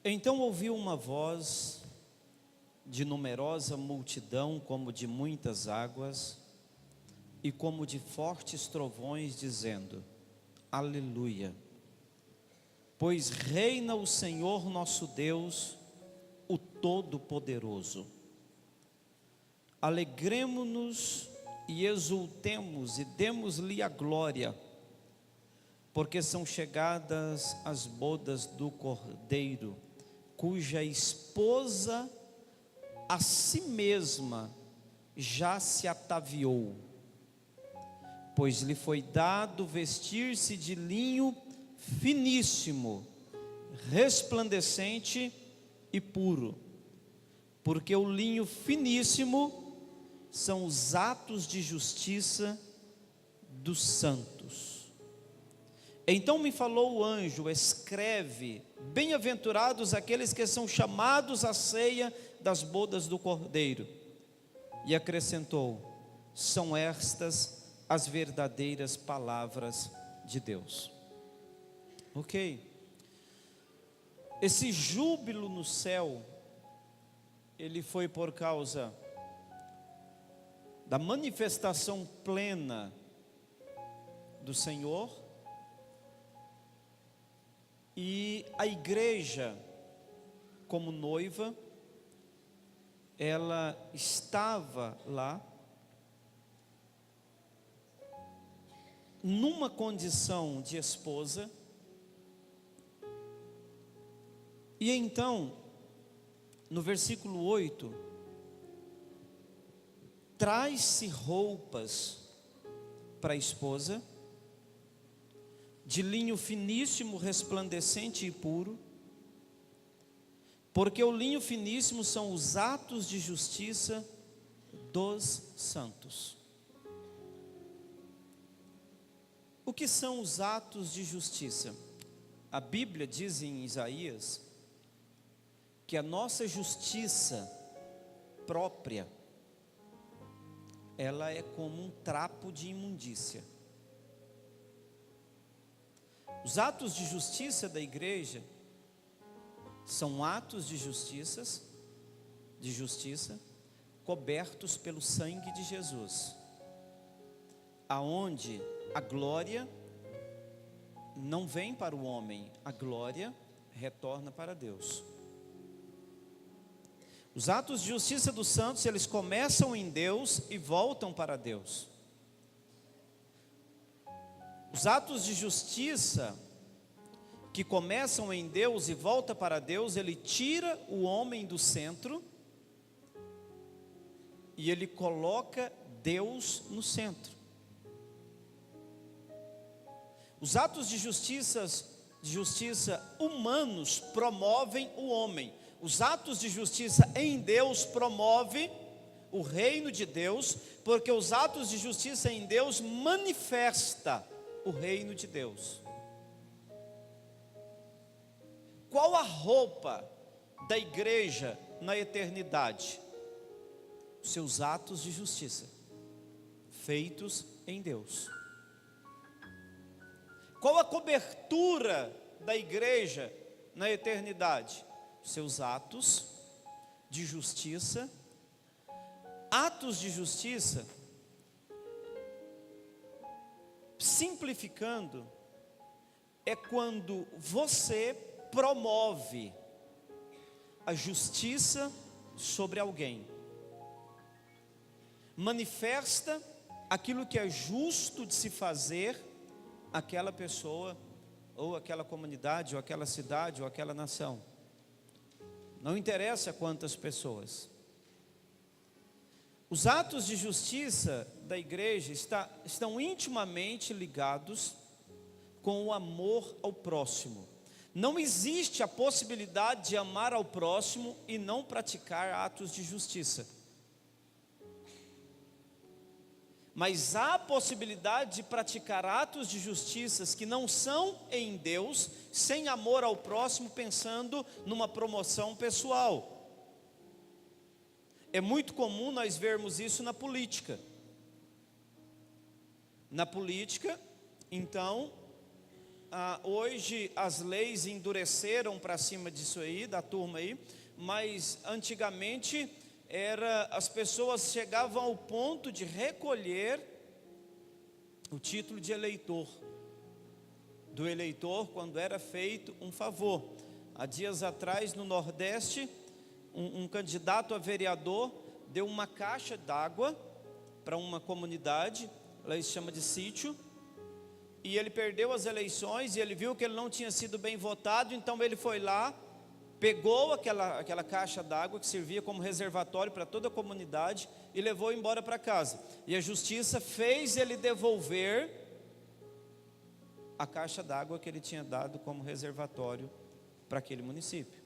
Então ouviu uma voz de numerosa multidão, como de muitas águas, e como de fortes trovões, dizendo: Aleluia! Pois reina o Senhor nosso Deus, o Todo-Poderoso. Alegremo-nos e exultemos e demos-lhe a glória, porque são chegadas as bodas do Cordeiro, cuja esposa a si mesma já se ataviou, pois lhe foi dado vestir-se de linho finíssimo, resplandecente e puro, porque o linho finíssimo são os atos de justiça dos santos. Então me falou o anjo: escreve, bem-aventurados aqueles que são chamados à ceia das bodas do Cordeiro. E acrescentou: são estas as verdadeiras palavras de Deus. Ok, esse júbilo no céu, ele foi por causa da manifestação plena do Senhor, e a igreja, como noiva, ela estava lá, numa condição de esposa. E então, no versículo 8, traz-se roupas para a esposa, de linho finíssimo, resplandecente e puro, porque o linho finíssimo são os atos de justiça dos santos. O que são os atos de justiça? A Bíblia diz em Isaías que a nossa justiça própria, ela é como um trapo de imundícia. Os atos de justiça da igreja são atos de justiça cobertos pelo sangue de Jesus, aonde a glória não vem para o homem, a glória retorna para Deus. Os atos de justiça dos santos, eles começam em Deus e voltam para Deus. Os atos de justiça que começam em Deus e voltam para Deus, ele tira o homem do centro e ele coloca Deus no centro. Os atos de justiça humanos promovem o homem. Os atos de justiça em Deus promovem o reino de Deus, porque os atos de justiça em Deus manifesta o reino de Deus. Qual a roupa da igreja na eternidade? Os seus atos de justiça, feitos em Deus. Qual a cobertura da igreja na eternidade? Seus atos de justiça. Atos de justiça, simplificando, é quando você promove a justiça sobre alguém, manifesta aquilo que é justo de se fazer àquela pessoa, ou aquela comunidade, ou aquela cidade, ou aquela nação. Não interessa quantas pessoas. Os atos de justiça da igreja estão intimamente ligados com o amor ao próximo. Não existe a possibilidade de amar ao próximo e não praticar atos de justiça. Mas há a possibilidade de praticar atos de justiça que não são em Deus, sem amor ao próximo, pensando numa promoção pessoal. É muito comum nós vermos isso na política. Na política, então, hoje as leis endureceram para cima disso aí, da turma aí, mas antigamente as pessoas chegavam ao ponto de recolher o título de eleitor, do eleitor quando era feito um favor. Há dias atrás no Nordeste, um candidato a vereador deu uma caixa d'água para uma comunidade, lá se chama de sítio, e ele perdeu as eleições, e ele viu que ele não tinha sido bem votado, então ele foi lá, pegou aquela caixa d'água que servia como reservatório para toda a comunidade, e levou embora para casa, e a justiça fez ele devolver a caixa d'água que ele tinha dado como reservatório para aquele município.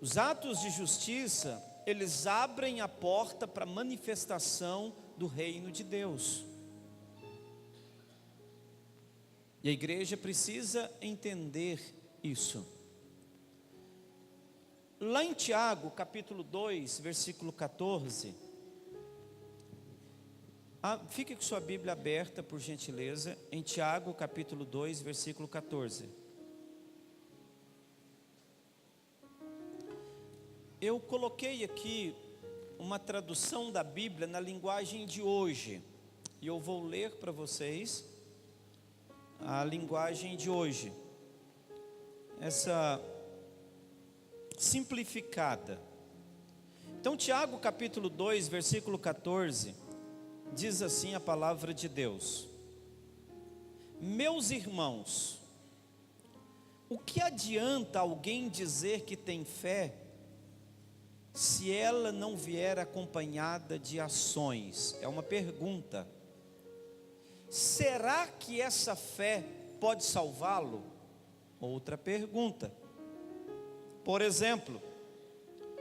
Os atos de justiça, eles abrem a porta para a manifestação do reino de Deus. E a igreja precisa entender isso. Lá em Tiago, capítulo 2, versículo 14. Fique com sua Bíblia aberta, por gentileza, em Tiago, capítulo 2, versículo 14. Eu coloquei aqui uma tradução da Bíblia na linguagem de hoje, e eu vou ler para vocês a linguagem de hoje, essa simplificada. Então, Tiago capítulo 2, versículo 14, diz assim a palavra de Deus: meus irmãos, o que adianta alguém dizer que tem fé, se ela não vier acompanhada de ações? É uma pergunta. Será que essa fé pode salvá-lo? Outra pergunta. Por exemplo,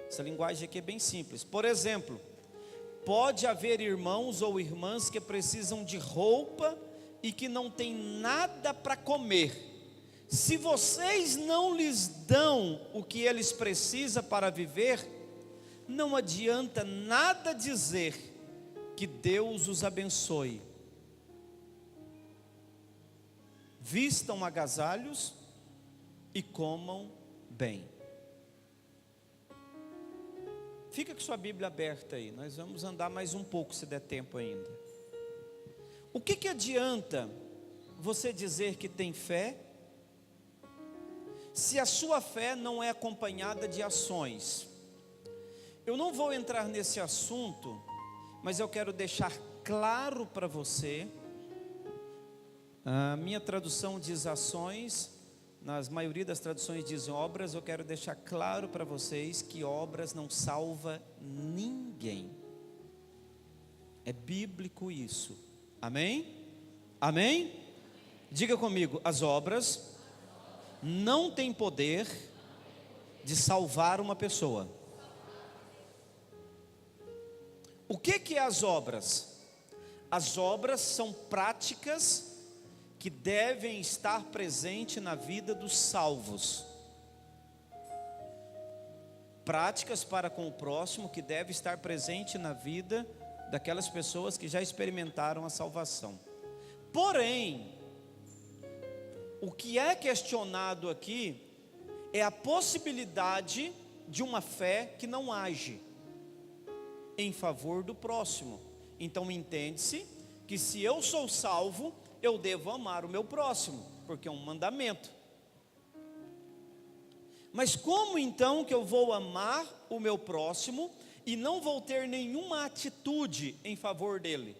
essa linguagem aqui é bem simples. Por exemplo, pode haver irmãos ou irmãs que precisam de roupa e que não têm nada para comer. Se vocês não lhes dão o que eles precisam para viver, não adianta nada dizer que Deus os abençoe. Vistam agasalhos e comam bem. Fica com sua Bíblia aberta aí, nós vamos andar mais um pouco se der tempo ainda. O que adianta você dizer que tem fé, se a sua fé não é acompanhada de ações? Eu não vou entrar nesse assunto, mas eu quero deixar claro para você. A minha tradução diz ações, nas maioria das traduções diz obras. Eu quero deixar claro para vocês que obras não salva ninguém. É bíblico isso. Amém? Amém? Diga comigo, as obras não têm poder de salvar uma pessoa. O que é as obras? As obras são práticas que devem estar presentes na vida dos salvos. Práticas para com o próximo que devem estar presentes na vida daquelas pessoas que já experimentaram a salvação. Porém, o que é questionado aqui é a possibilidade de uma fé que não age em favor do próximo. Então entende-se que se eu sou salvo, eu devo amar o meu próximo, porque é um mandamento. Mas como então que eu vou amar o meu próximo e não vou ter nenhuma atitude em favor dele?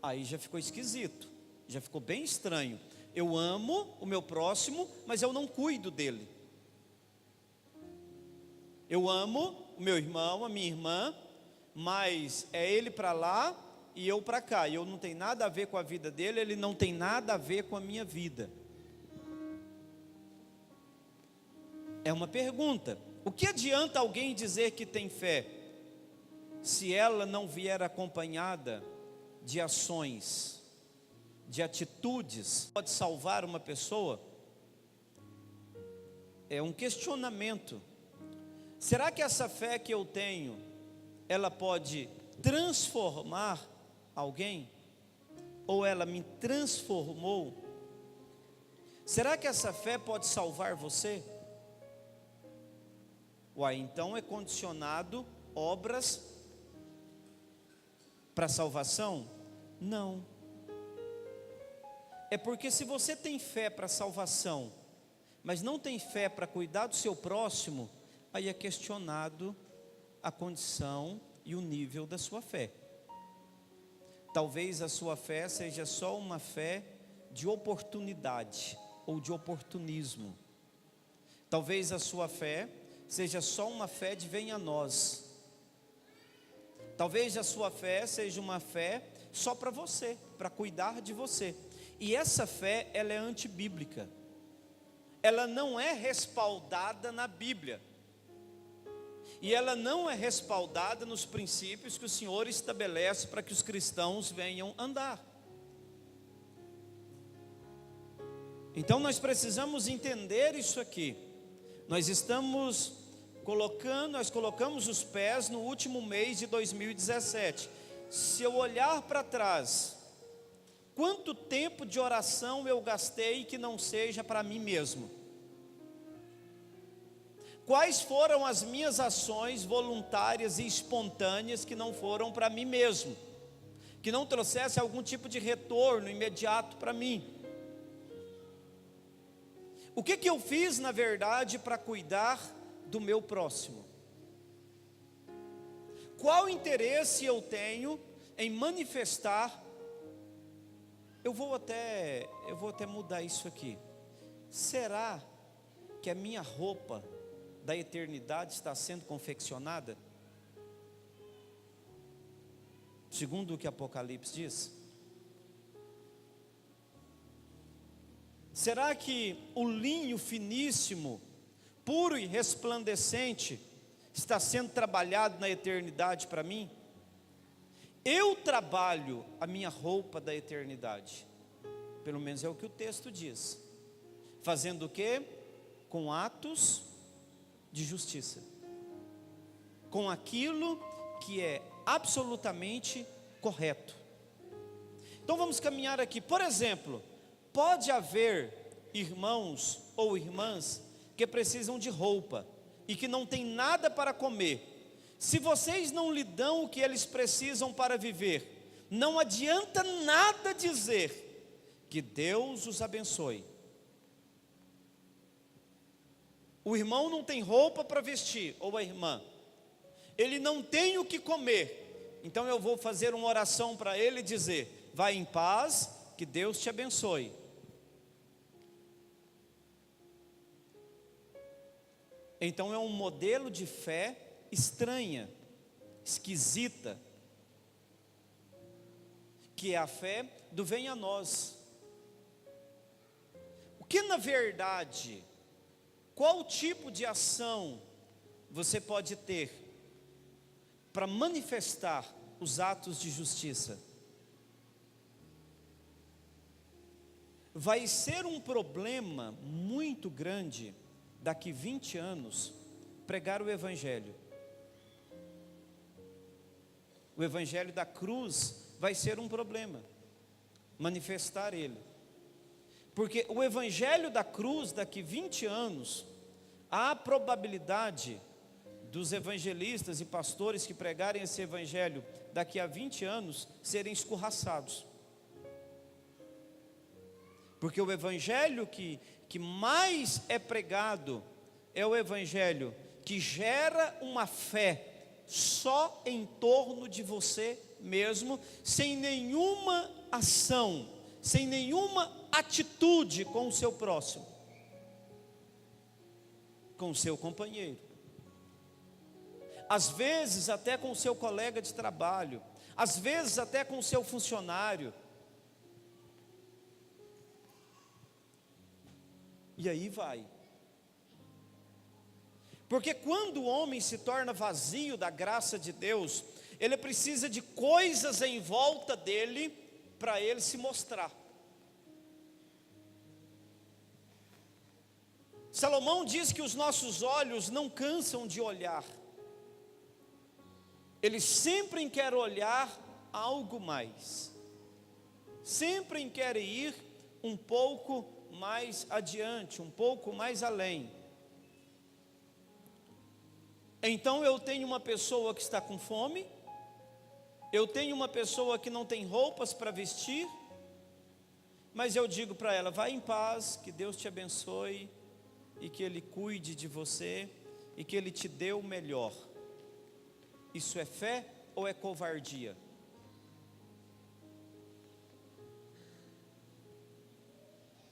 Aí já ficou esquisito, já ficou bem estranho. Eu amo o meu próximo, mas eu não cuido dele. Eu amo o meu irmão, a minha irmã, mas é ele para lá e eu para cá, e eu não tenho nada a ver com a vida dele, ele não tem nada a ver com a minha vida. É uma pergunta. O que adianta alguém dizer que tem fé, se ela não vier acompanhada de ações, de atitudes? Pode salvar uma pessoa? É um questionamento. Será que essa fé que eu tenho, ela pode transformar alguém? Ou ela me transformou? Será que essa fé pode salvar você? Uai, então é condicionado obras para salvação? Não. É porque se você tem fé para salvação, mas não tem fé para cuidar do seu próximo, aí é questionado a condição e o nível da sua fé. Talvez a sua fé seja só uma fé de oportunidade ou de oportunismo. Talvez a sua fé seja só uma fé de venha a nós. Talvez a sua fé seja uma fé só para você, para cuidar de você. E essa fé, ela é antibíblica. Ela não é respaldada na Bíblia. E ela não é respaldada nos princípios que o Senhor estabelece para que os cristãos venham andar. Então nós precisamos entender isso aqui. Nós colocamos os pés no último mês de 2017. Se eu olhar para trás, quanto tempo de oração eu gastei que não seja para mim mesmo? Quais foram as minhas ações voluntárias e espontâneas que não foram para mim mesmo? Que não trouxesse algum tipo de retorno imediato para mim? O que eu fiz na verdade para cuidar do meu próximo? Qual interesse eu tenho em manifestar? Eu vou até mudar isso aqui. Será que a minha roupa da eternidade está sendo confeccionada? Segundo o que Apocalipse diz. Será que o linho finíssimo, puro e resplandecente, está sendo trabalhado na eternidade para mim? Eu trabalho a minha roupa da eternidade, pelo menos é o que o texto diz. Fazendo o quê? Com atos de justiça, com aquilo que é absolutamente correto. Então vamos caminhar aqui. Por exemplo, pode haver irmãos ou irmãs que precisam de roupa e que não tem nada para comer. Se vocês não lhe dão o que eles precisam para viver, não adianta nada dizer que Deus os abençoe. O irmão não tem roupa para vestir, ou a irmã, ele não tem o que comer, então eu vou fazer uma oração para ele e dizer: vai em paz, que Deus te abençoe. Então é um modelo de fé estranha, esquisita, que é a fé do venha a nós. O que na verdade, qual tipo de ação você pode ter para manifestar os atos de justiça? Vai ser um problema muito grande daqui 20 anos pregar o Evangelho. O Evangelho da cruz vai ser um problema, manifestar ele. Porque o Evangelho da cruz, daqui 20 anos, há a probabilidade dos evangelistas e pastores que pregarem esse Evangelho daqui a 20 anos serem escorraçados. Porque o Evangelho que mais é pregado é o Evangelho que gera uma fé só em torno de você mesmo, sem nenhuma ação, sem nenhuma atitude com o seu próximo, com o seu companheiro, às vezes até com o seu colega de trabalho, às vezes até com o seu funcionário. E aí vai. Porque quando o homem se torna vazio da graça de Deus, ele precisa de coisas em volta dele para ele se mostrar. Salomão diz que os nossos olhos não cansam de olhar. Ele sempre quer olhar algo mais, sempre quer ir um pouco mais adiante, um pouco mais além. Então eu tenho uma pessoa que está com fome, eu tenho uma pessoa que não tem roupas para vestir, mas eu digo para ela: vai em paz, que Deus te abençoe, e que Ele cuide de você, e que Ele te dê o melhor. Isso é fé ou é covardia?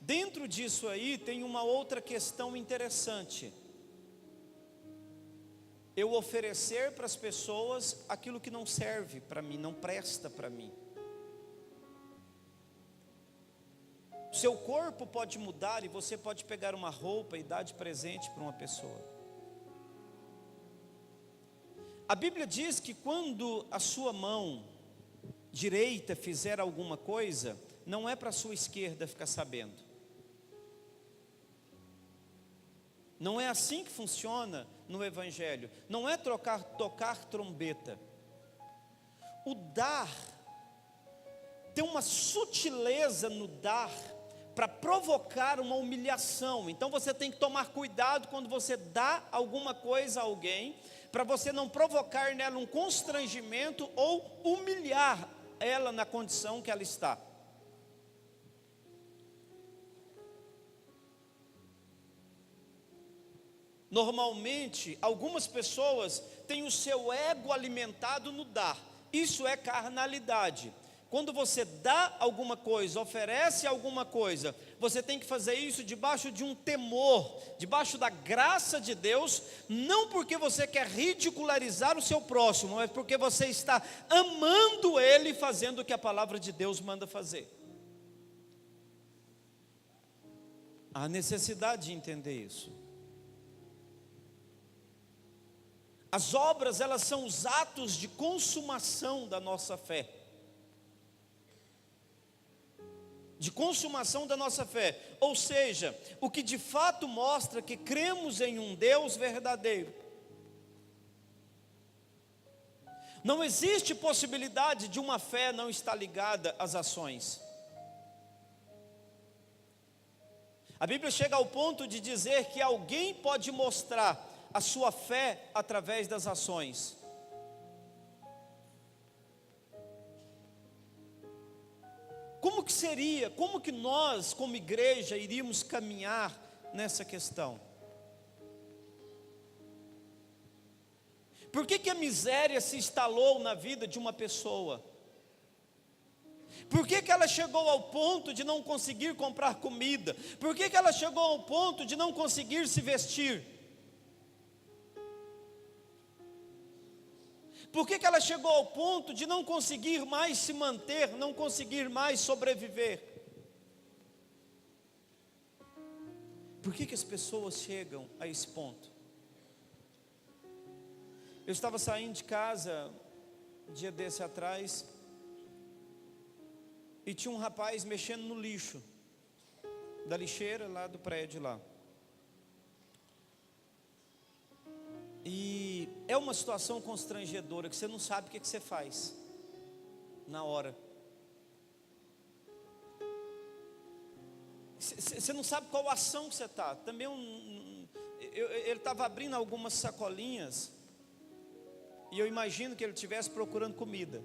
Dentro disso aí tem uma outra questão interessante. Eu oferecer para as pessoas aquilo que não serve para mim, não presta para mim. Seu corpo pode mudar e você pode pegar uma roupa e dar de presente para uma pessoa. A Bíblia diz que quando a sua mão direita fizer alguma coisa, não é para a sua esquerda ficar sabendo. Não é assim que funciona no Evangelho. Não é tocar trombeta. O dar, tem uma sutileza no dar, para provocar uma humilhação. Então você tem que tomar cuidado quando você dá alguma coisa a alguém, para você não provocar nela um constrangimento ou humilhar ela na condição que ela está. Normalmente, algumas pessoas têm o seu ego alimentado no dar. Isso é carnalidade. Quando você dá alguma coisa, oferece alguma coisa, você tem que fazer isso debaixo de um temor, debaixo da graça de Deus, não porque você quer ridicularizar o seu próximo, mas porque você está amando ele, fazendo o que a palavra de Deus manda fazer. Há necessidade de entender isso. As obras, elas são os atos de consumação da nossa fé. De consumação da nossa fé. Ou seja, o que de fato mostra que cremos em um Deus verdadeiro. Não existe possibilidade de uma fé não estar ligada às ações. A Bíblia chega ao ponto de dizer que alguém pode mostrar a sua fé através das ações. Como que seria, como que nós como igreja iríamos caminhar nessa questão? Por que que a miséria se instalou na vida de uma pessoa? Por que que ela chegou ao ponto de não conseguir comprar comida? Por que que ela chegou ao ponto de não conseguir se vestir? Por que que ela chegou ao ponto de não conseguir mais se manter, não conseguir mais sobreviver? Por que que as pessoas chegam a esse ponto? Eu estava saindo de casa, um dia desse atrás, e tinha um rapaz mexendo no lixo, da lixeira lá do prédio lá. E é uma situação constrangedora, que você não sabe o que você faz na hora. Você não sabe qual ação que você está. Também ele estava abrindo algumas sacolinhas, e eu imagino que ele estivesse procurando comida.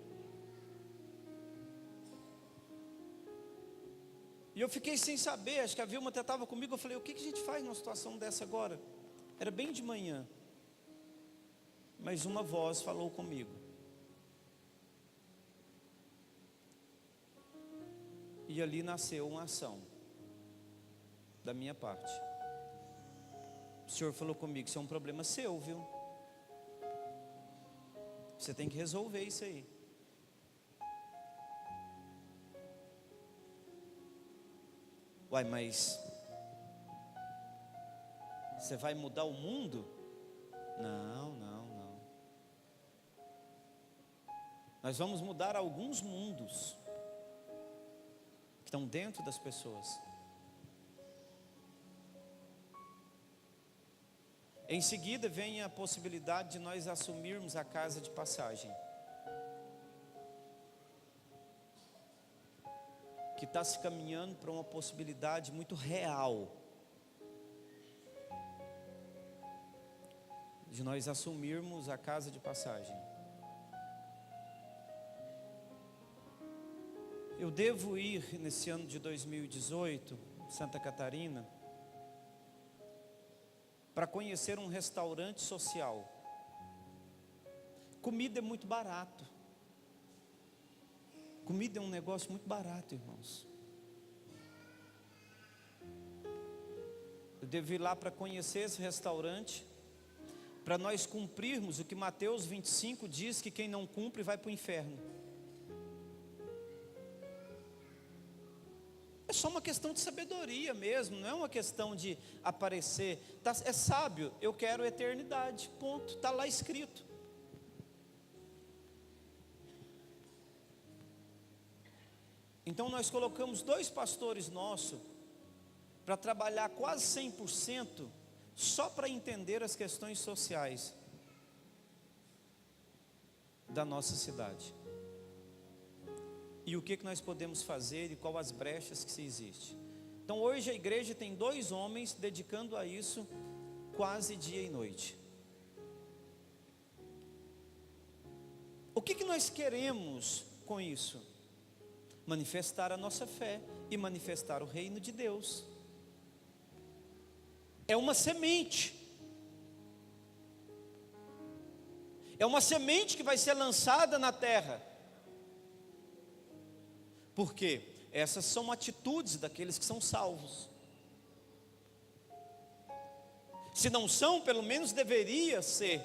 E eu fiquei sem saber, acho que a Vilma até estava comigo. Eu falei: o que a gente faz numa situação dessa agora? Era bem de manhã. Mas uma voz falou comigo. E ali nasceu uma ação da minha parte. O Senhor falou comigo: isso é um problema seu, viu? Você tem que resolver isso aí. Uai, mas você vai mudar o mundo? Não. Nós vamos mudar alguns mundos que estão dentro das pessoas. Em seguida vem a possibilidade de nós assumirmos a casa de passagem, que está se caminhando para uma possibilidade muito real, de nós assumirmos a casa de passagem. Eu devo ir nesse ano de 2018, Santa Catarina, para conhecer um restaurante social. Comida é muito barato. Comida é um negócio muito barato, irmãos. Eu devo ir lá para conhecer esse restaurante, para nós cumprirmos o que Mateus 25 diz, que quem não cumpre vai para o inferno. É só uma questão de sabedoria mesmo, não é uma questão de aparecer. É sábio, eu quero eternidade, ponto, está lá escrito. Então nós colocamos 2 pastores nossos para trabalhar quase 100% só para entender as questões sociais da nossa cidade. E o que nós podemos fazer e quais as brechas que se existem. Então hoje a igreja tem 2 homens dedicando a isso quase dia e noite. O que nós queremos com isso? Manifestar a nossa fé e manifestar o reino de Deus. É uma semente. É uma semente que vai ser lançada na terra. Porque essas são atitudes daqueles que são salvos. Se não são, pelo menos deveria ser.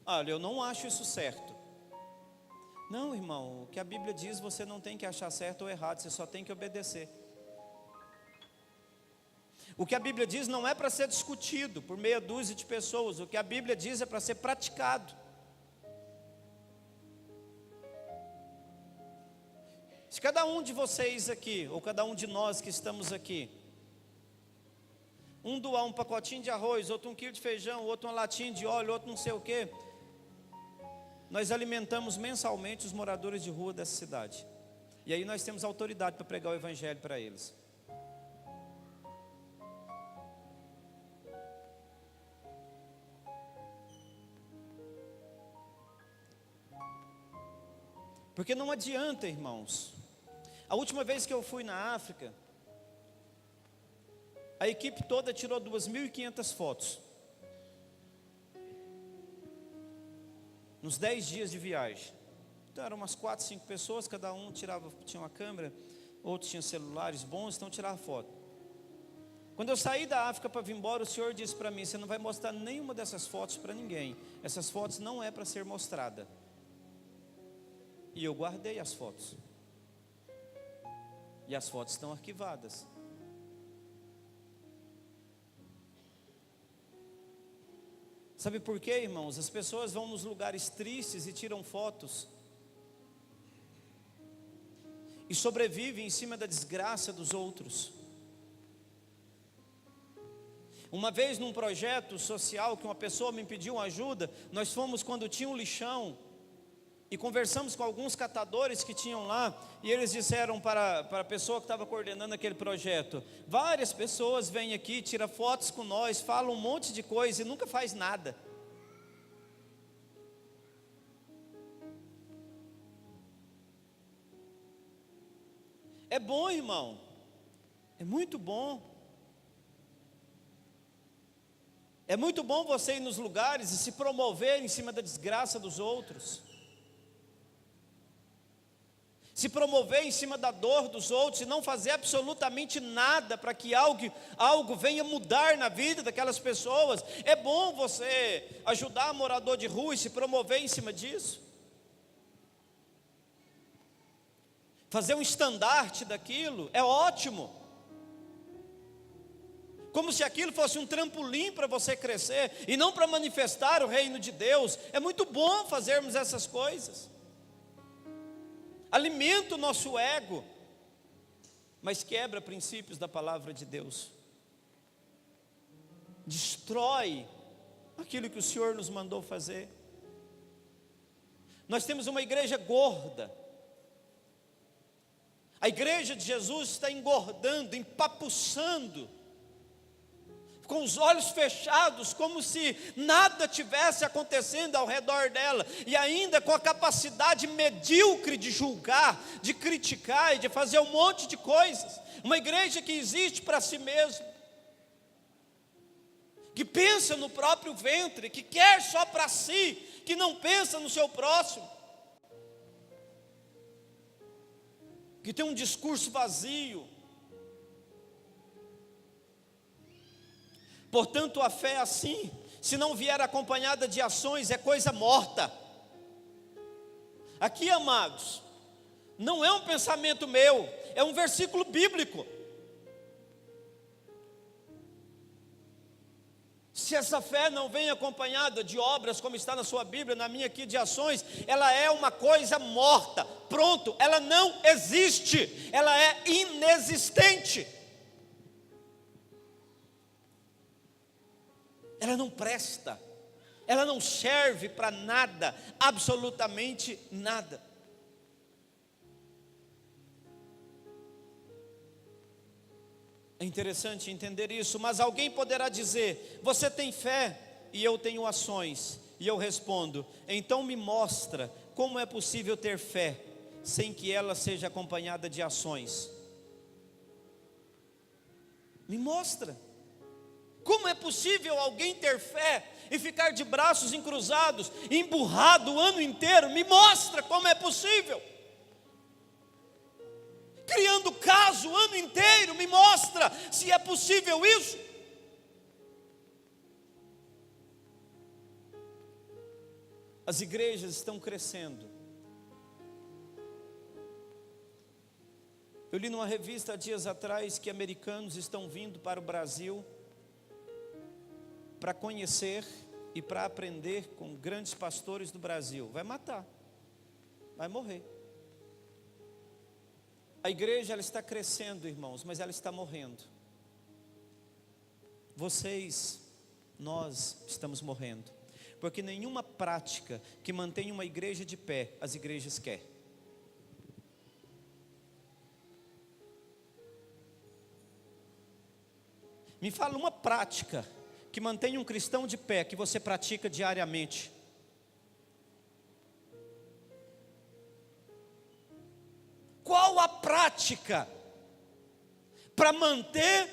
Olha, eu não acho isso certo. Não, irmão, o que a Bíblia diz, você não tem que achar certo ou errado, você só tem que obedecer. O que a Bíblia diz não é para ser discutido por meia dúzia de pessoas, o que a Bíblia diz é para ser praticado. Se cada um de vocês aqui, ou cada um de nós que estamos aqui, um doar um pacotinho de arroz, outro 1 quilo de feijão, outro uma latinha de óleo, outro não sei o quê, nós alimentamos mensalmente os moradores de rua dessa cidade. E aí nós temos autoridade para pregar o evangelho para eles. Porque não adianta, irmãos. A última vez que eu fui na África, a equipe toda tirou 2.500 fotos. Nos 10 dias de viagem. Então eram umas 4, 5 pessoas, cada um tinha uma câmera, outros tinham celulares bons, então tirava foto. Quando eu saí da África para vir embora, o Senhor disse para mim: você não vai mostrar nenhuma dessas fotos para ninguém. Essas fotos não é para ser mostrada. E eu guardei as fotos. E as fotos estão arquivadas. Sabe por quê, irmãos? As pessoas vão nos lugares tristes e tiram fotos. E sobrevivem em cima da desgraça dos outros. Uma vez num projeto social que uma pessoa me pediu ajuda, nós fomos quando tinha um lixão. E conversamos com alguns catadores que tinham lá, e eles disseram para a pessoa que estava coordenando aquele projeto: várias pessoas vêm aqui, tiram fotos com nós, falam um monte de coisa e nunca faz nada. É bom, irmão, é muito bom. É muito bom você ir nos lugares e se promover em cima da desgraça dos outros. Se promover em cima da dor dos outros e não fazer absolutamente nada para que algo venha mudar na vida daquelas pessoas. É bom você ajudar morador de rua e se promover em cima disso. Fazer um estandarte daquilo é ótimo. Como se aquilo fosse um trampolim para você crescer e não para manifestar o reino de Deus. É muito bom fazermos essas coisas. Alimenta o nosso ego. mas quebra princípios da palavra de Deus, destrói aquilo que o Senhor nos mandou fazer. Nós temos uma igreja gorda. A igreja de Jesus está engordando, empapuçando, com os olhos fechados, como se nada tivesse acontecendo ao redor dela, e ainda com a capacidade medíocre de julgar, de criticar e de fazer um monte de coisas. Uma igreja que existe para si mesma, que pensa no próprio ventre, que quer só para si, que não pensa no seu próximo, que tem um discurso vazio. Portanto, a fé é assim, se não vier acompanhada de ações, é coisa morta. Aqui, amados, não é um pensamento meu, é um versículo bíblico. Se essa fé não vem acompanhada de obras, como está na sua Bíblia, na minha aqui, de ações, ela é uma coisa morta. Pronto, ela não existe, ela é inexistente. Ela não presta, ela não serve para nada, absolutamente nada. É interessante entender isso, mas alguém poderá dizer: você tem fé e eu tenho ações. E eu respondo: então me mostra como é possível ter fé sem que ela seja acompanhada de ações. Me mostra. Como é possível alguém ter fé e ficar de braços encruzados, emburrado o ano inteiro? Me mostra como é possível. Criando caso o ano inteiro, me mostra se é possível isso. As igrejas estão crescendo. Eu li numa revista há dias atrás que americanos estão vindo para o Brasil para conhecer e para aprender com grandes pastores do Brasil. Vai matar, vai morrer. A igreja, ela está crescendo, irmãos, mas ela está morrendo. Vocês, nós estamos morrendo, porque nenhuma prática que mantenha uma igreja de pé, as igrejas querem. Me fala uma prática que mantém um cristão de pé, que você pratica diariamente. Qual a prática para manter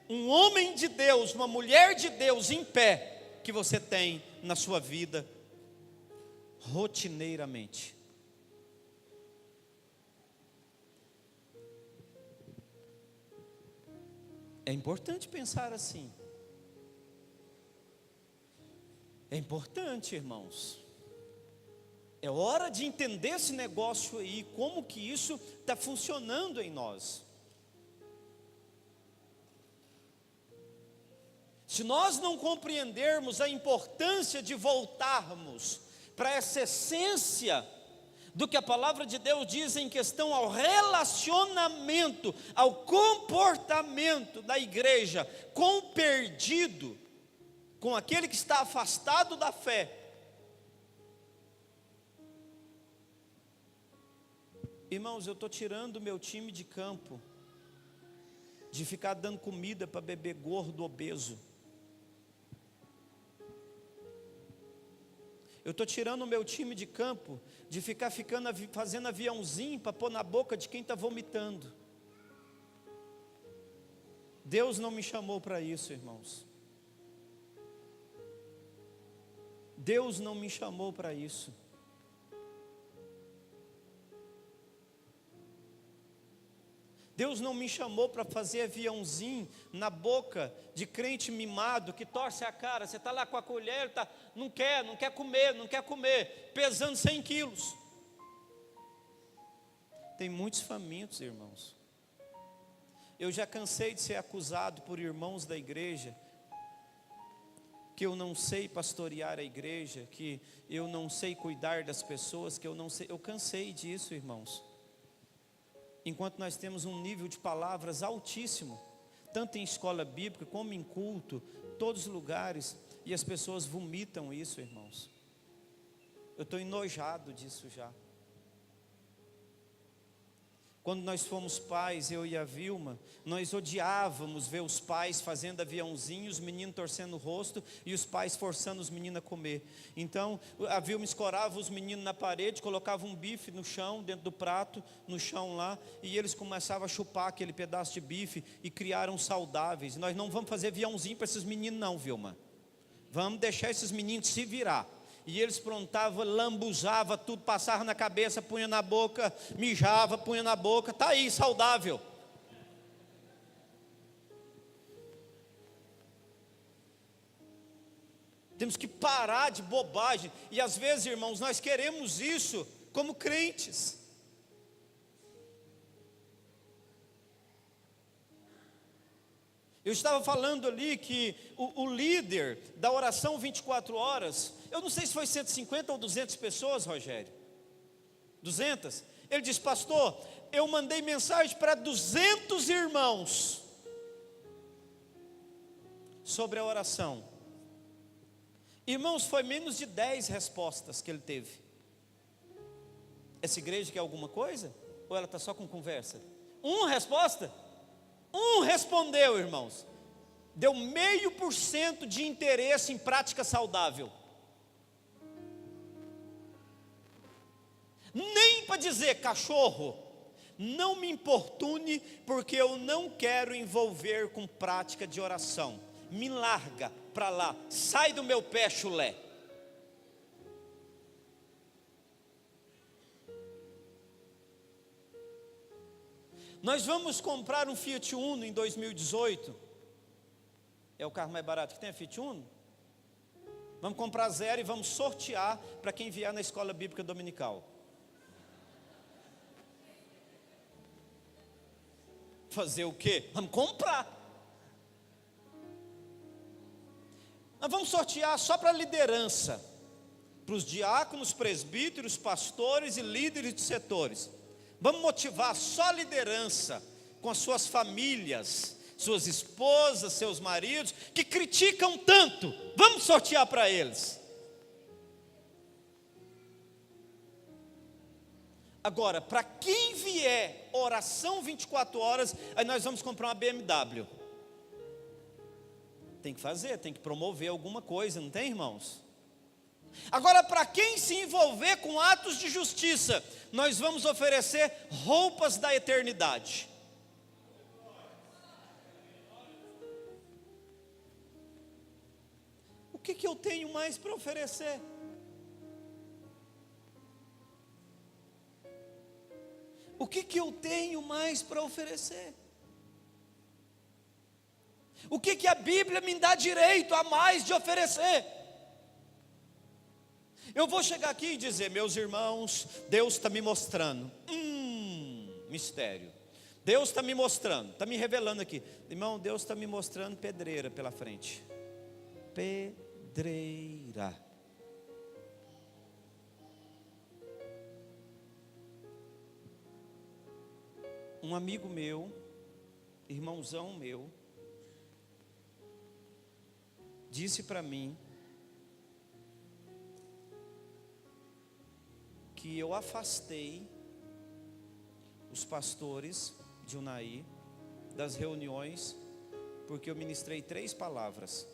um homem de Deus, uma mulher de Deus em pé, que você tem na sua vida, rotineiramente? É importante pensar assim. É importante, irmãos. É hora de entender esse negócio aí, como que isso está funcionando em nós. Se nós não compreendermos a importância de voltarmos para essa essência do que a palavra de Deus diz em questão ao relacionamento, ao comportamento da igreja com o perdido, com aquele que está afastado da fé, irmãos, eu estou tirando o meu time de campo de ficar dando comida para bebê gordo, obeso. Eu estou tirando o meu time de campo de ficar fazendo aviãozinho para pôr na boca de quem está vomitando. Deus não me chamou para isso, irmãos. Deus não me chamou para isso. Deus não me chamou para fazer aviãozinho na boca de crente mimado que torce a cara. Você está lá com a colher, não quer comer, pesando 100 quilos. Tem muitos famintos, irmãos. Eu já cansei de ser acusado por irmãos da igreja que eu não sei pastorear a igreja, que eu não sei cuidar das pessoas, que eu não sei. Eu cansei disso, irmãos. enquanto nós temos um nível de palavras altíssimo, tanto em escola bíblica como em culto, todos os lugares, e as pessoas vomitam isso, irmãos. Eu estou enojado disso já. Quando nós fomos pais, eu e a Vilma, nós odiávamos ver os pais fazendo aviãozinho, os meninos torcendo o rosto e os pais forçando os meninos a comer. Então, a Vilma escorava os meninos na parede, colocava um bife no chão, dentro do prato, no chão lá, e eles começavam a chupar aquele pedaço de bife e criaram saudáveis. Nós não vamos fazer aviãozinho para esses meninos não, Vilma. Vamos deixar esses meninos se virar. E eles prontavam, lambuzava tudo, passava na cabeça, punha na boca, mijava, punha na boca, está aí, saudável. Temos que parar de bobagem. E às vezes, irmãos, nós queremos isso como crentes. Eu estava falando ali que o líder da oração 24 horas, eu não sei se foi 150 ou 200 pessoas, Rogério. 200? Ele disse: pastor, eu mandei mensagem para 200 irmãos sobre a oração. Irmãos, foi menos de 10 respostas que ele teve. Essa igreja quer alguma coisa? Ou ela está só com conversa? Uma resposta? Um respondeu, irmãos. Deu 0,5% de interesse em prática saudável. Nem para dizer: cachorro, não me importune, porque eu não quero envolver com prática de oração. Me larga para lá, sai do meu pé, chulé. Nós vamos comprar um Fiat Uno em 2018. É o carro mais barato que tem, a Fiat Uno? Vamos comprar 0 e vamos sortear para quem vier na escola bíblica dominical. Fazer o quê? Vamos comprar. Nós vamos sortear só para a liderança, para os diáconos, presbíteros, pastores e líderes de setores. Vamos motivar só a liderança com as suas famílias, suas esposas, seus maridos, que criticam tanto. Vamos sortear para eles. Agora, para quem vier oração 24 horas, aí nós vamos comprar uma BMW. Tem que fazer, tem que promover alguma coisa, não tem, irmãos? Agora, para quem se envolver com atos de justiça, nós vamos oferecer roupas da eternidade. O que eu tenho mais para oferecer? O que eu tenho mais para oferecer? O que a Bíblia me dá direito a mais de oferecer? Eu vou chegar aqui e dizer: meus irmãos, Deus está me mostrando. Mistério. Deus está me mostrando, está me revelando aqui. Irmão, Deus está me mostrando pedreira pela frente. Pedreira. Um amigo meu, irmãozão meu, disse para mim que eu afastei os pastores de Unai das reuniões, porque eu ministrei 3 palavras.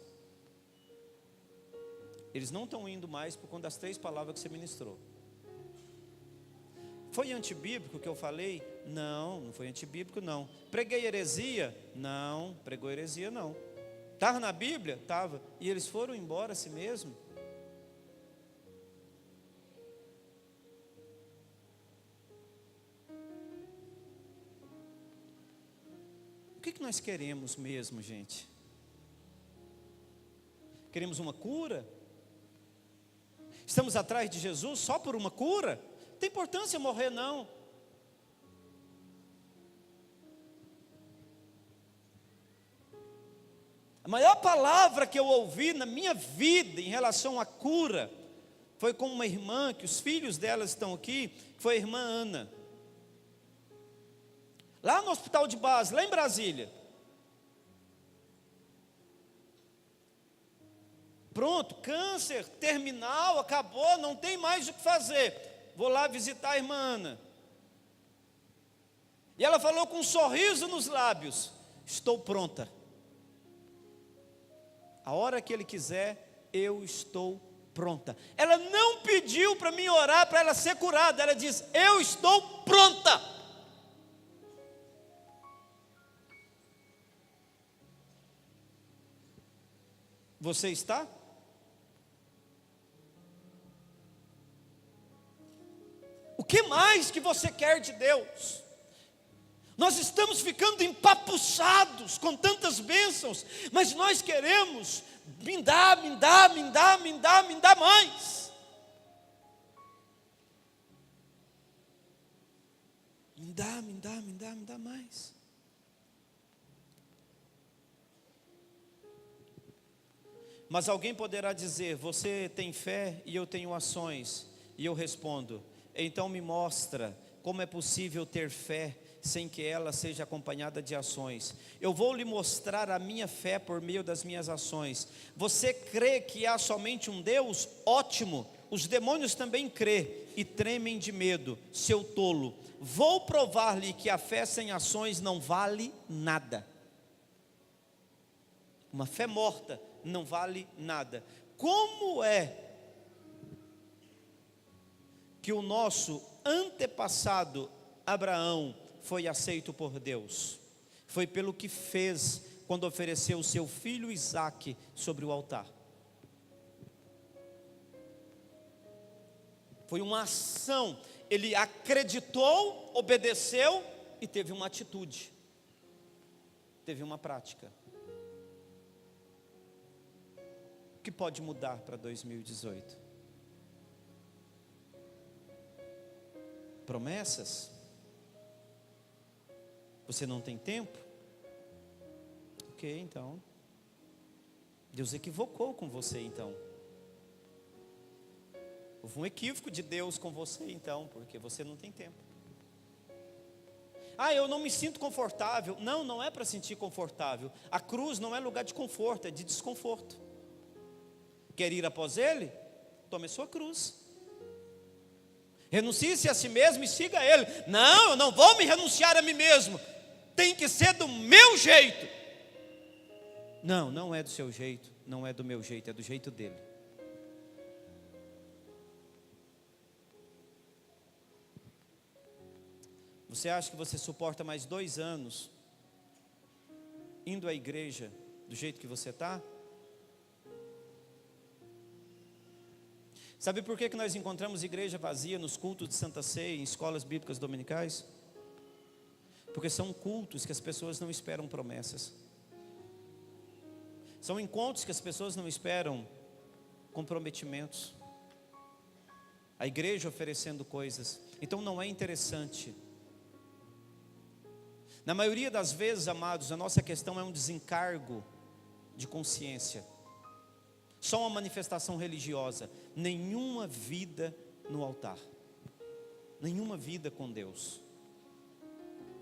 Eles não estão indo mais por conta das 3 palavras que você ministrou. Foi antibíblico que eu falei? Não, não foi antibíblico não. Preguei heresia? Não, pregou heresia não. Estava na Bíblia? Estava. E eles foram embora a si mesmo? O que nós queremos mesmo, gente? Queremos uma cura? Estamos atrás de Jesus só por uma cura? Não tem importância morrer não. A maior palavra que eu ouvi na minha vida em relação à cura foi com uma irmã, que os filhos dela estão aqui, que foi a irmã Ana. lá no hospital de base, lá em Brasília. Pronto, câncer terminal, acabou, não tem mais o que fazer. Vou lá visitar a irmã Ana. E ela falou com um sorriso nos lábios: estou pronta. A hora que ele quiser, eu estou pronta. Ela não pediu para mim orar para ela ser curada. Ela diz: eu estou pronta. Você está? O que mais que você quer de Deus? Nós estamos ficando empapuçados com tantas bênçãos, mas nós queremos me dá mais. Me dá mais. Mas alguém poderá dizer: você tem fé e eu tenho ações. E eu respondo: então me mostra como é possível ter fé sem que ela seja acompanhada de ações. Eu vou lhe mostrar a minha fé por meio das minhas ações. Você crê que há somente um Deus? Ótimo, os demônios também crê e tremem de medo, seu tolo. Vou provar-lhe que a fé sem ações não vale nada. Uma fé morta não vale nada. Como é que o nosso antepassado Abraão foi aceito por Deus? Foi pelo que fez quando ofereceu o seu filho Isaque sobre o altar. Foi uma ação. Ele acreditou, obedeceu e teve uma atitude, teve uma prática. O que pode mudar para 2018? Promessas? Você não tem tempo? Ok, então Deus equivocou com você então. Houve um equívoco de Deus com você então, porque você não tem tempo. Eu não me sinto confortável. Não, não é para sentir confortável. A cruz não é lugar de conforto, é de desconforto. Quer ir após Ele? Tome sua cruz. Renuncie-se a si mesmo e siga Ele. Não, eu não vou me renunciar a mim mesmo. Tem que ser do meu jeito. Não, não é do seu jeito, não é do meu jeito, é do jeito dele. Você acha que você suporta mais 2 anos indo à igreja do jeito que você está? Sabe por que nós encontramos igreja vazia nos cultos de Santa Ceia, em escolas bíblicas dominicais? Porque são cultos que as pessoas não esperam promessas. São encontros que as pessoas não esperam comprometimentos. A igreja oferecendo coisas. Então não é interessante. Na maioria das vezes, amados, a nossa questão é um desencargo de consciência. Só uma manifestação religiosa. Nenhuma vida no altar. Nenhuma vida com Deus.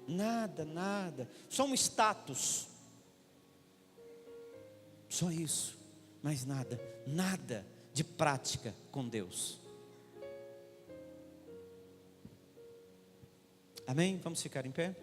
Nada, nada. Só um status. Só isso. Mais nada. Nada de prática com Deus. Amém? Vamos ficar em pé?